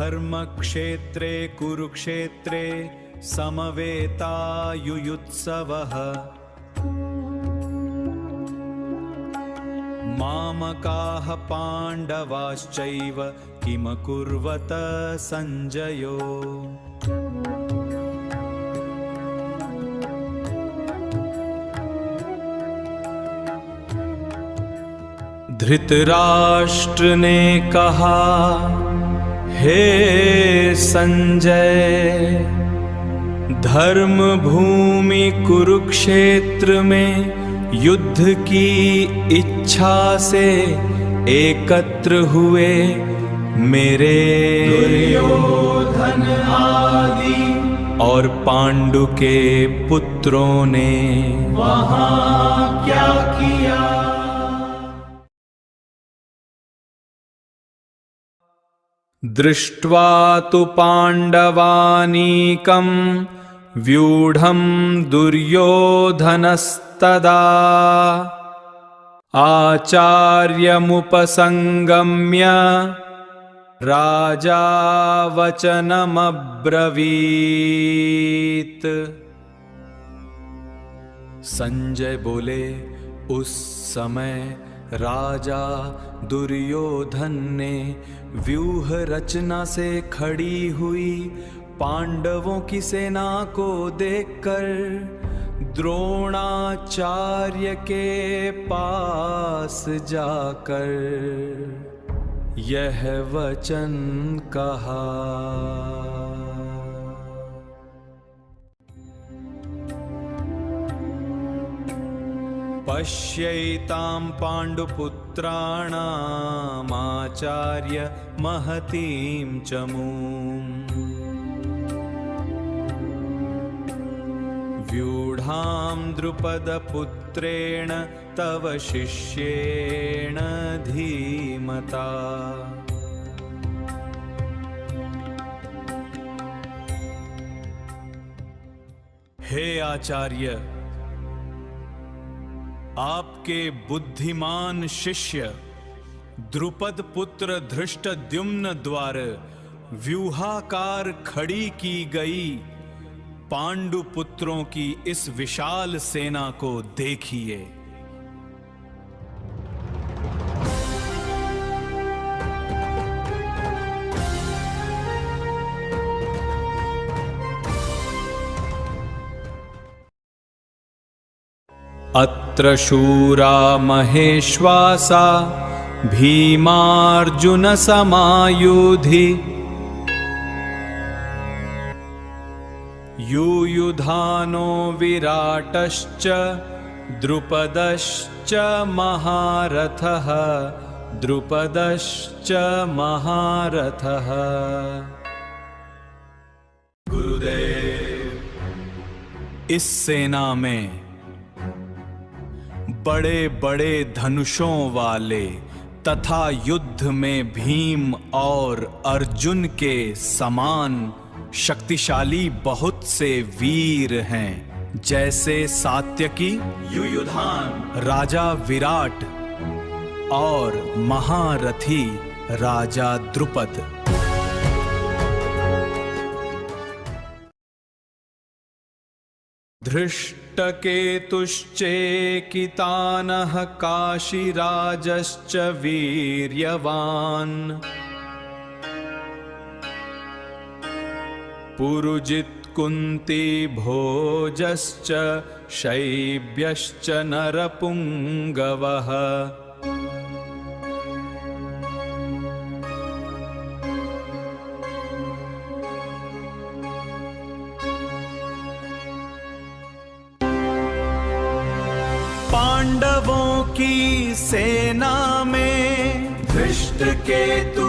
धर्मक्षेत्रे कुरुक्षेत्रे समवेतायुयुत्सवः मामकाः पाण्डवाश्चैव किमकुर्वत सञ्जयो। धृतराष्ट्र ने कहा, हे संजय, धर्म भूमि कुरुक्षेत्र में युद्ध की इच्छा से एकत्र हुए मेरे दुर्योधन आदि और पांडु के पुत्रों ने वहां क्या किया? दृष्ट्वा तु पाण्डवानीकं व्यूढं दुर्योधनस्तदा आचार्यमुपसंगम्य राजा वचनमब्रवीत्। संजय बोले, उस समय राजा दुर्योधन ने व्यूह रचना से खड़ी हुई पांडवों की सेना को देखकर द्रोणाचार्य के पास जाकर यह वचन कहा। पश्यैतां पाण्डुपुत्राणामाचार्य महतीं चमूम् व्यूढां द्रुपदपुत्रेण तव शिष्येण धीमता। हे आचार्य, आपके बुद्धिमान शिष्य द्रुपद पुत्र धृष्टद्युम्न द्वारा व्यूहाकार खड़ी की गई पांडु पुत्रों की इस विशाल सेना को देखिए। अत्र शूरा महेश्वासा भीमार्जुन समायुधि यूयुधानो विराटश्च द्रुपदश्च महारथः द्रुपदश्च महारथः। गुरुदेव, इस सेना में बड़े बड़े धनुषों वाले तथा युद्ध में भीम और अर्जुन के समान शक्तिशाली बहुत से वीर हैं, जैसे सात्यकी, युयुधान, राजा विराट और महारथी राजा द्रुपद। धृष्टकेतुश्चेकितानः काशीराजश्च वीर्यवान् पुरुजित् कुन्ती भोजश्च शैब्यश्च नरपुङ्गवः। पांडवों की सेना में धृष्टकेतु,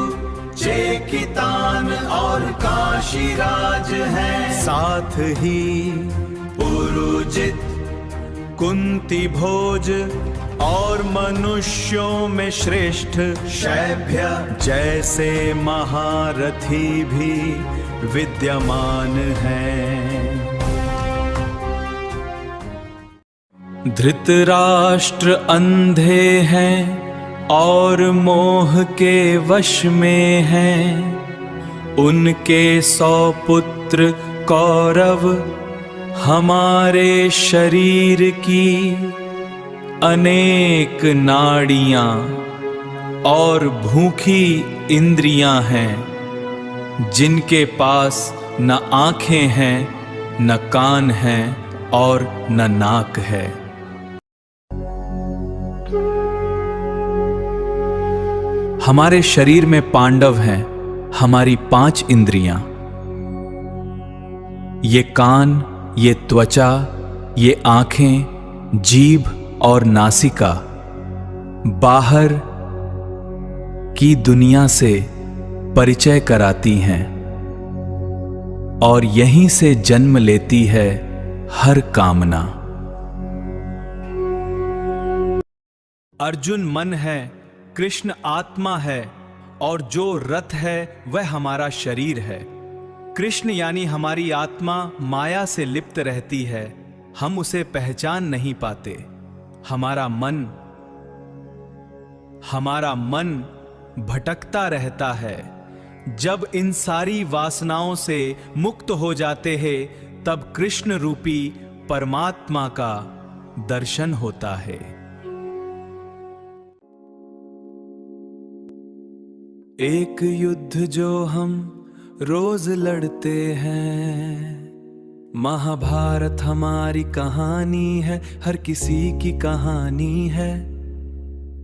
चेकितान और काशीराज हैं, साथ ही पुरुजित, कुंती भोज और मनुष्यों में श्रेष्ठ शैब्य जैसे महारथी भी विद्यमान हैं। धृतराष्ट्र अंधे हैं और मोह के वश में हैं, उनके 100 पुत्र कौरव हमारे शरीर की अनेक नाड़ियां और भूखी इंद्रियां हैं, जिनके पास न आंखें हैं, न कान हैं और न नाक है। हमारे शरीर में पांडव हैं, हमारी 5 इंद्रियां, ये कान, ये त्वचा, ये आंखें, जीभ और नासिका बाहर की दुनिया से परिचय कराती हैं और यहीं से जन्म लेती है हर कामना। अर्जुन मन है, कृष्ण आत्मा है और जो रथ है वह हमारा शरीर है। कृष्ण यानी हमारी आत्मा माया से लिप्त रहती है, हम उसे पहचान नहीं पाते। हमारा मन भटकता रहता है। जब इन सारी वासनाओं से मुक्त हो जाते हैं, तब कृष्ण रूपी परमात्मा का दर्शन होता है। एक युद्ध जो हम रोज लड़ते हैं, महाभारत हमारी कहानी है, हर किसी की कहानी है।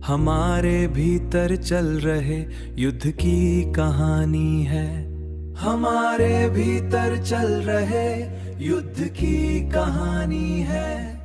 हमारे भीतर चल रहे युद्ध की कहानी है, हमारे भीतर चल रहे युद्ध की कहानी है।